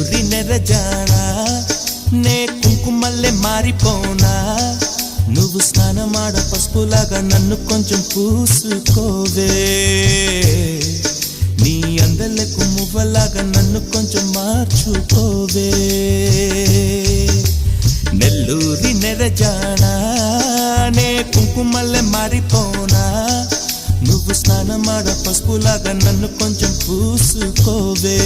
నెల్లూరి నెరజానా నే కుంకుమల్లే మారిపోనా నువ్వు స్నానమాడ పసుపులాగా నన్ను కొంచెం పూసుకోవే నీ అందలకు మువ్వలాగా నన్ను కొంచెం మార్చుకోవే నెల్లూరి నెరజానా నే కుంకుమల్లే మారిపోనా నువ్వు స్నానమాడ పసుపులాగా నన్ను కొంచెం పూసుకోవే